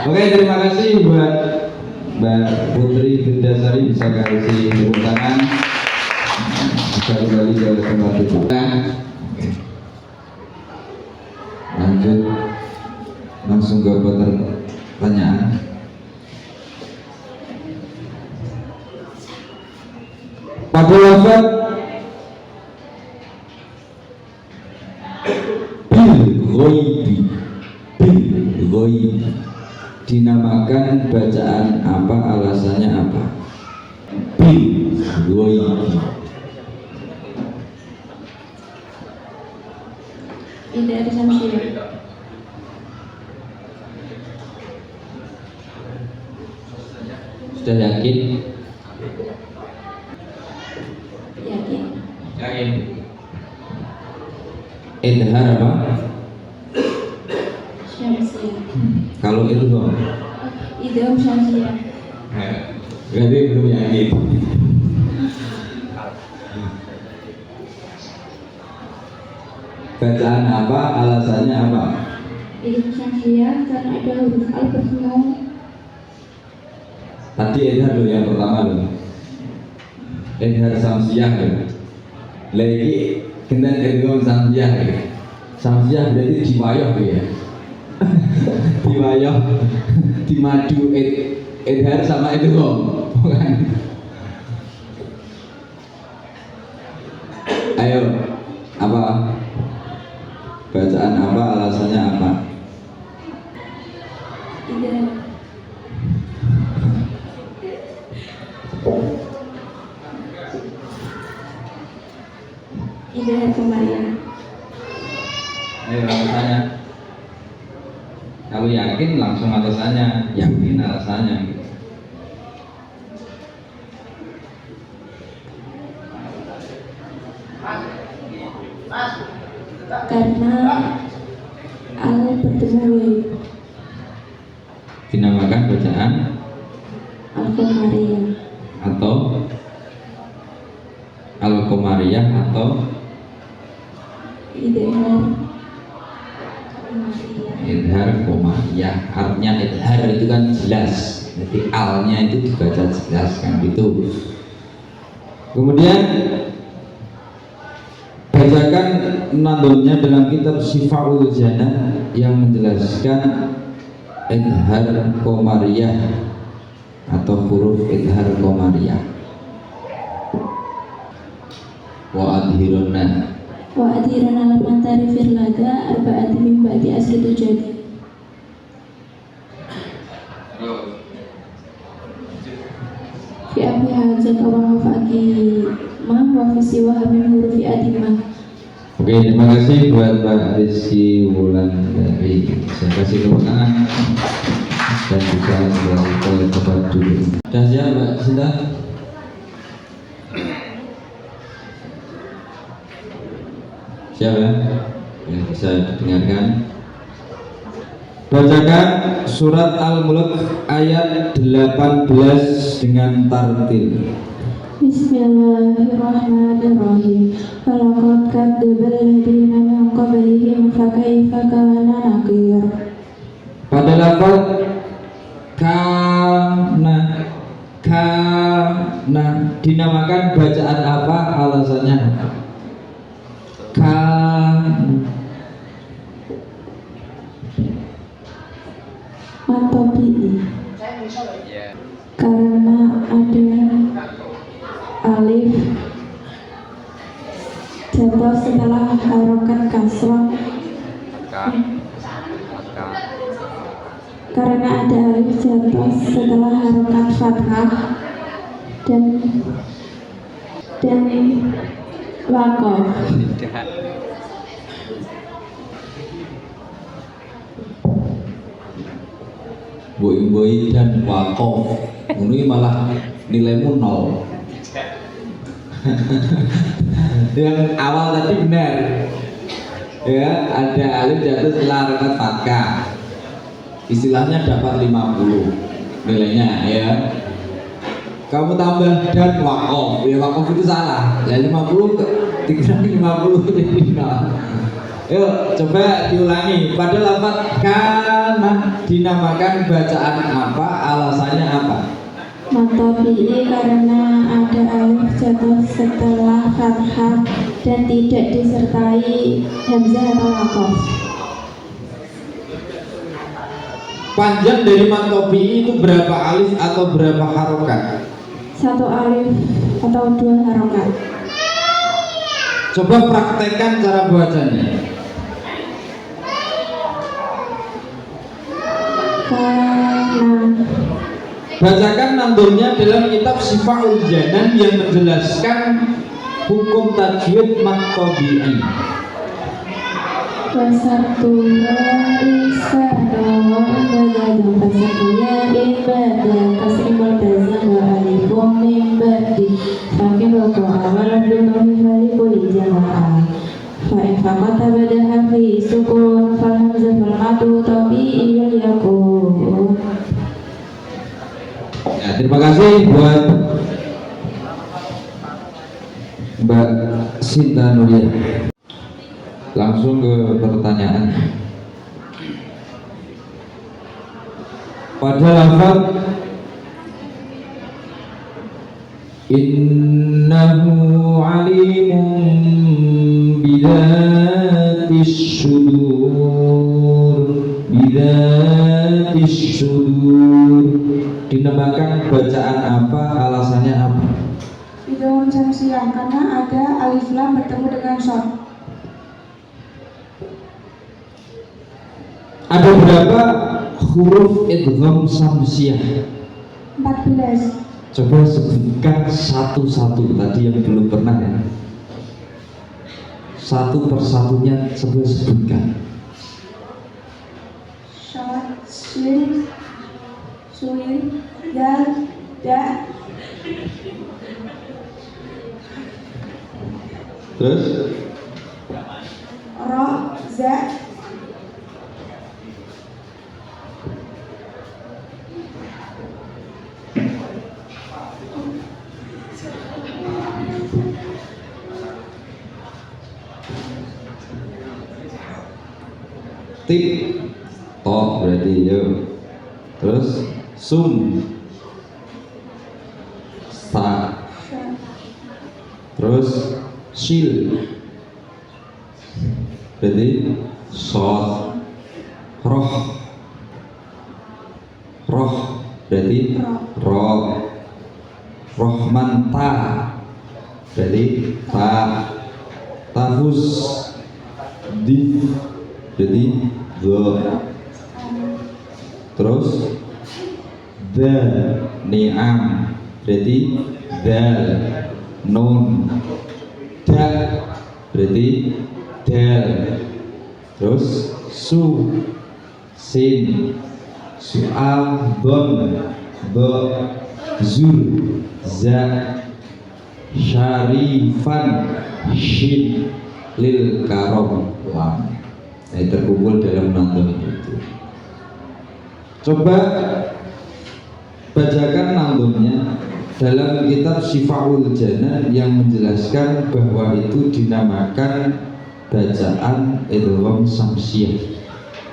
Oke, terima kasih buat Mbak Putri Bindasari, bisa kasih tepuk tangan. Bisa kembali ke tempat itu. Lanjut langsung ke pertanyaan. Pada wafat bil ghoibi dinamakan bacaan apa, alasannya apa? Bil ghoibi Idhar Samsiah. Sudah yakin? Yakin. Yakin. Idhar apa? Syamsiah. Kalau itu dong. Idhar Syamsiah. Berarti belum yakin. Bacaan apa? Alasannya apa? Idhar Syamsiah karena ada huruf al bertemu. Tadi Idhar lo yang pertama lo. Idhar Samsiah lo. Lagi kita ngomong Samsiah lo. Samsiah berarti diwayoh ya. Diwayoh, dimadu Idhar sama itu kok, bukan? Ayo, apa? Bacaan apa? Alasannya apa? Idhar. Idhar Komariah. Ayo alasannya. Kalau yakin langsung alasannya, yakin alasannya. Karena al bertemu Dinamakan bacaan Al-Komariah atau Al-Komariah atau Idhar Idhar Komariah. Artinya idhar itu kan jelas, jadi alnya itu dibaca jelas kan gitu. Kemudian bacakan nadulnya dalam kitab Syifaul Jannah yang menjelaskan idhar Komariah atau huruf idhar Komariah. Wa adhiruna wa adhiran alam antari firlada arba'ati min ba'di asli tujadi. Fi abi hajat wa fa'ati ma wa fi siwa min hurufi adimah. Oke, terima kasih buat Mbak Rizky Wulandari. Saya kasih tepuk tangan dan juga ke tempat duduk. Sudah siap Mbak Sinta? Siap ya? Ya, bisa didengarkan. Bacakan surat Al-Mulk ayat 18 dengan tartil. Bismillahirrahmanirrahim. Walaqad kadzdzaba alladziina min qablihim fakaifa kana nakir. Pada lafaz kana dinamakan bacaan apa? Alasannya apa? Matobi. Karena ada alif jatuh setelah harokat kasrah. Karena ada alif jatuh setelah harokat fathah dan waqaf. Boy dan waqaf. Ini malah nilaimu 0. Yang awal tadi benar. Ya, ada alif jatuh setelah harokat fathah. Istilahnya dapat 50 nilainya ya. Kamu tambah dan waqaf. Ya waqaf itu salah. Ya 50 dikira 50 jadi 0. Yuk coba diulangi. Pada lafaz kana dinamakan bacaan apa? Alasannya apa? Matobi karena ada alif jatuh setelah fathah dan tidak disertai hamzah atau waqaf. Panjang dari matobi itu berapa alif atau berapa harokat? 1 alif atau 2 harokat. Coba praktekkan cara bacanya. Kana. Bacakan nandurnya dalam kitab Syifaul Jannah yang menjelaskan hukum tajwid matobi'i. Wasartuha iskana wa badadu fasatuya ibada kasimul tazam wa alifum min ba'di fakin waqa'a wa labdunuhi halikul jama'ah fa'in faqata badaha fi sukun falhamzah falmatu tabi'iyul yakun. Ya, terima kasih buat Mbak Sinta Nuria. Langsung ke pertanyaan. Pada lafaz innahu alimun bidatis sudur dinamakan bacaan apa, alasannya apa? Idgham syamsiyah karena ada alif lam bertemu dengan shad. Ada berapa huruf idgham syamsiyah? 14. Coba sebutkan satu-satu tadi yang belum pernah ya. Satu persatunya coba sebutkan. Shad, shin, suin, dal, da. Terus Ra, za. tip toh berarti yuk. Terus sum sa, terus shil berarti sod, roh berarti ro, rohman ta berarti ta, tafus dif jadi do, terus dal ni'am berarti dal, nun da berarti dal, terus su sin, su'al don do, zur za, syarifan shin, lil karom lam. Terkumpul dalam nandom itu. Coba bacakan nandomnya dalam kitab Syifaul Janan yang menjelaskan bahwa itu dinamakan bacaan idgham syamsiyah.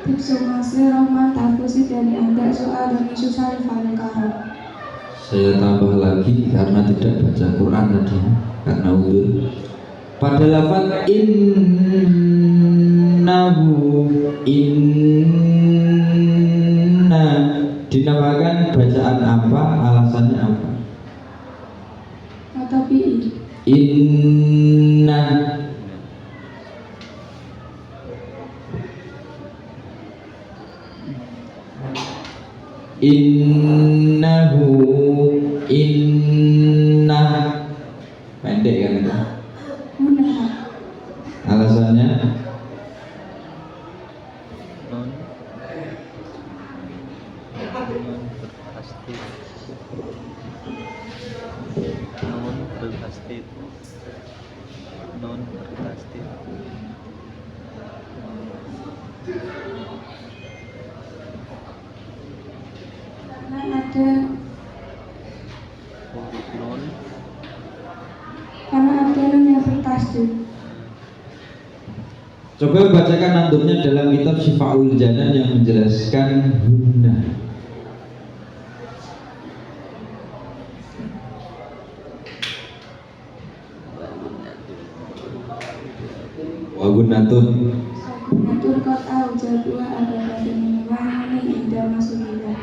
Tiksumasi rahmat tafusi dari anda soal dan isu syarifan karom. Saya tambah lagi karena tidak baca Quran tadi karena udur. Pada lafaz inna dinamakan bacaan apa, alasannya apa? Tabi'i. Inna innahu inna pendek kan itu? Alasannya non bertasdid. Karena ada nun yang bertasdid. Coba bacakan nandomnya dalam kitab Syifaul Janan yang menjelaskan hunna. Wagunatun. Wagunatun kot au jadua ada pada minimal indah masuknya.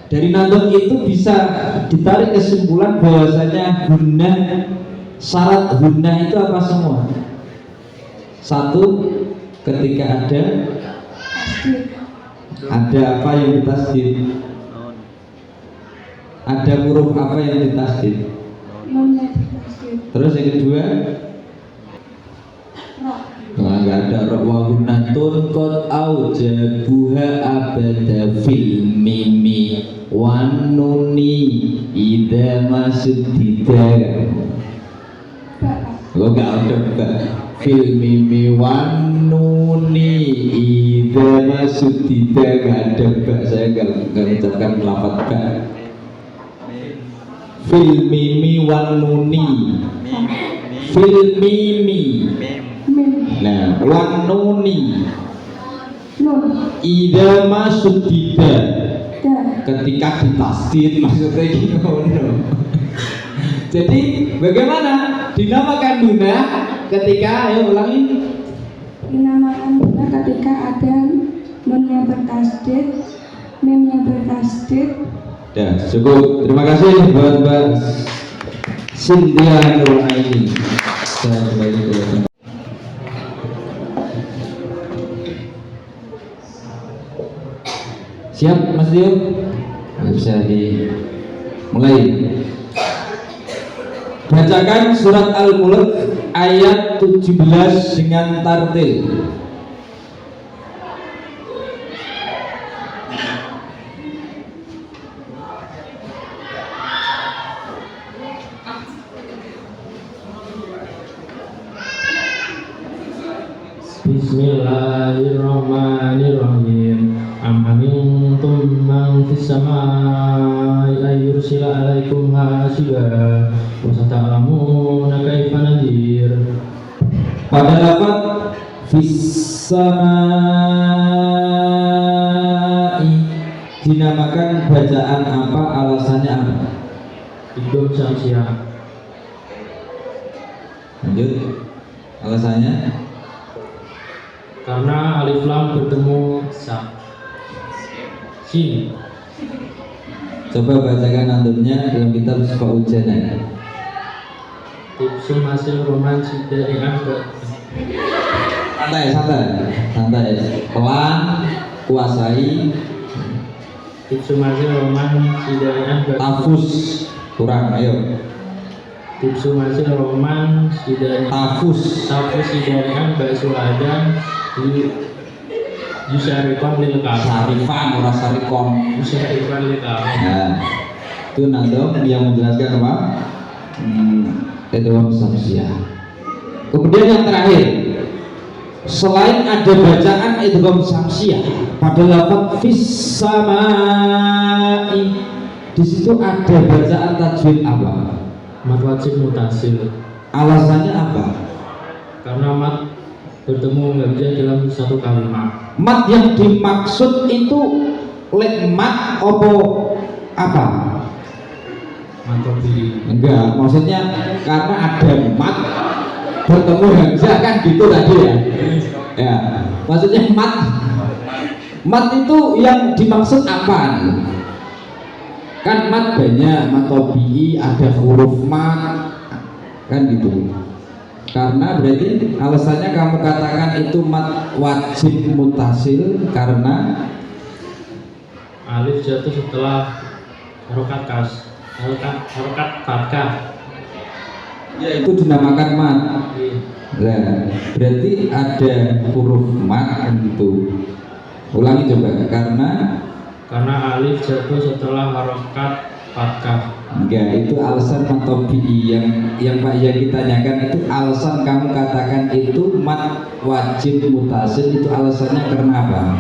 Dari nandom itu bisa ditarik kesimpulan bahwasanya hunna, syarat hunna itu apa semua? Satu, ketika ada apa yang ditasdid? Ada huruf apa yang ditasdid? Terus yang kedua, nggak ada ro wahunatun kot aujabuha abada fil mimi wanuni ida masuk tidak. Lo nggak ada mbak fil mimi wanuni ida masuk tidak, nggak ada mbak, saya nggak mengucapkan lafaz mbak. Fil mimi wanuni fil mimi, nah wanuni ida masuk tidak ketika ditasdid, maksudnya gimana? Jadi bagaimana dinamakan Duna ketika, ayo ulangi, dinamakan Duna ketika ada nunnya bertasdid, mimnya bertasdid. Ya, cukup. Terima kasih buat Mbak Cynthia Nuraini. Saya kembali ke tempat. Siap Mas Dio? Bisa dimulai. Bacakan surat Al-Mulk ayat 17 dengan tartil. Bismillahirrahmanirrahim. Am amintum man fis samai ay yursila alaikum hasiba wa sata'lamuna kaifa nadir. Pada lafaz fis samai dinamakan bacaan apa, alasannya apa? Idgham syamsiah. Lanjut. Alasannya? Karena alif lam bertemu sin. Coba bacakan antumnya dalam kitab Sifat Ujana. Tipsum hasil roman sidai'an santai, pelan, kuasai. Tipsum hasil roman sidai'an tafus, kurang, ayo. Tipsum hasil roman sidai'an tafus sidai'an ba'sul adan Yusarifan lil sarifan, ora sarikon. Yusarifan lil Nah, itu nandom yang menjelaskan apa? Idgham syamsiah. Kemudian yang terakhir, selain ada bacaan idgham syamsiah pada lafaz fis samai, di situ ada bacaan tajwid apa? Mad wajib mutasil. Alasannya apa? Karena mad bertemu hamzah dalam satu kalimat. Mad yang dimaksud itu mat apa? Mad tobi. Enggak, maksudnya karena ada mat bertemu hamzah kan gitu tadi ya. Ya, maksudnya mat itu yang dimaksud apa? Kan mat banyak, mat tobi, ada huruf mat, kan gitu. Karena berarti alasannya kamu katakan itu mat wajib mutasil karena alif jatuh setelah harokat fathah. Ya itu dinamakan mat. Nah, berarti ada huruf mat kan gitu. Ulangi coba, karena alif jatuh setelah harokat fathah. Enggak, itu alasan matobi'i yang Pak Yaki tanyakan itu alasan kamu katakan itu mat wajib mutasil, itu alasannya karena apa?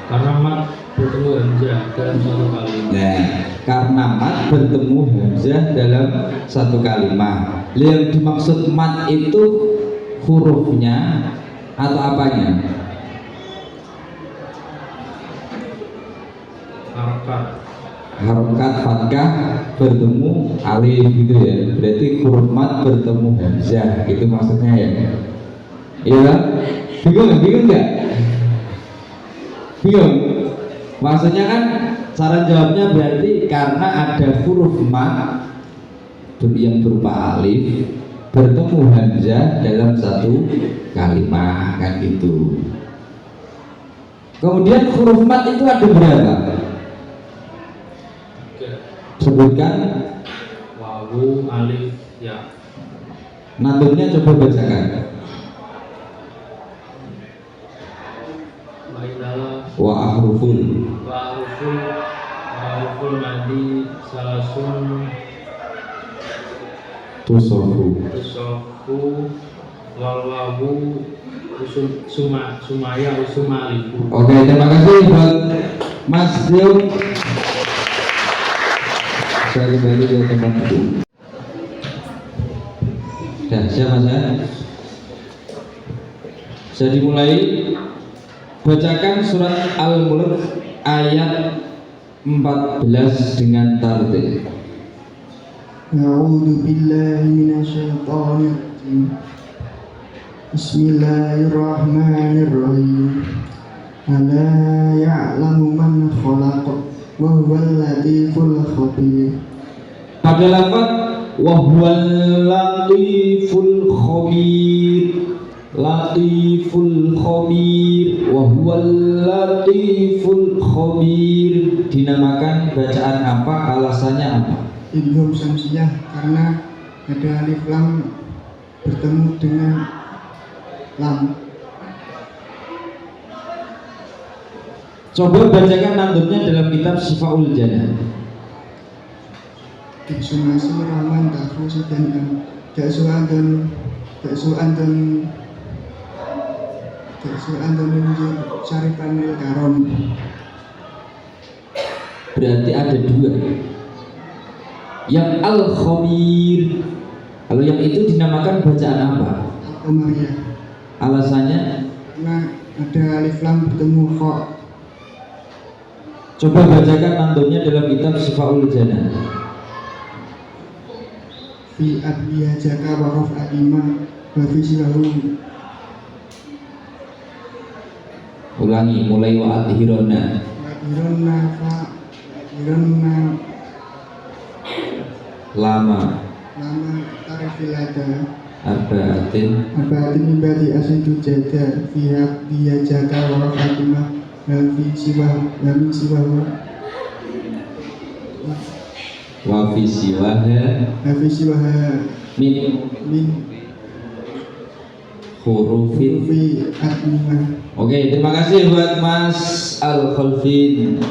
Karena mat bertemu hamzah dalam satu kalimat. Nah, karena mat bertemu hamzah dalam satu kalimat. Yang dimaksud mat itu hurufnya atau apanya? Harokat fathah bertemu alif gitu ya, berarti huruf mat bertemu hamzah, itu maksudnya ya. Iya, bingung nggak? Bingung. Maksudnya kan cara jawabnya berarti karena ada huruf mat yang berupa alif bertemu hamzah dalam satu kalimat kan gitu. Kemudian huruf mat itu ada berapa? Sebutkan. Wawu, alif, ya. Nantumnya coba bacakan. wa ahruful madi salasun tusofu wal wawu sumaya usumaliku. Oke, terima kasih buat Mas Dio. Saya kembali ke tempat duduk. Dan siapa saya? Saya dimulai. Bacakan surat Al-Mulk ayat 14 dengan tartil. A'udzu billahi minasyaitonir rajim. Bismillahirrahmanirrahim. Ala ya'lamu man khalaq wa huwal latiful khabir. Pada lafaz wa huwal latiful khabir. Latiful khabir wa huwal latiful khabir dinamakan bacaan apa? Alasannya apa? Idgham syamsiyah karena ada alif lam bertemu dengan lam. Coba bacakan nandutnya dalam kitab Syifaul Janah. Iksumasi rahman tafusi dan daksu'an dan menunjuk syarifanil karom. Berarti ada dua. Yang al-khabir. Kalau yang itu dinamakan bacaan apa? Al-Qamariyah. Alasannya? Karena ada alif lam bertemu kha. Coba bacakan nandutnya dalam kitab Syifaul Janah. Fi abdiya jaka wa raf'adima wa fi silahu. Ulangi, mulai wa adhirona. Lama tarifilada arba'atin ibadi asidu jada fiha dia jaka wa fatimah dan fi siwahu wa fi siwaha min hurufin. Oke, terima kasih buat Mas Al-Khalfin.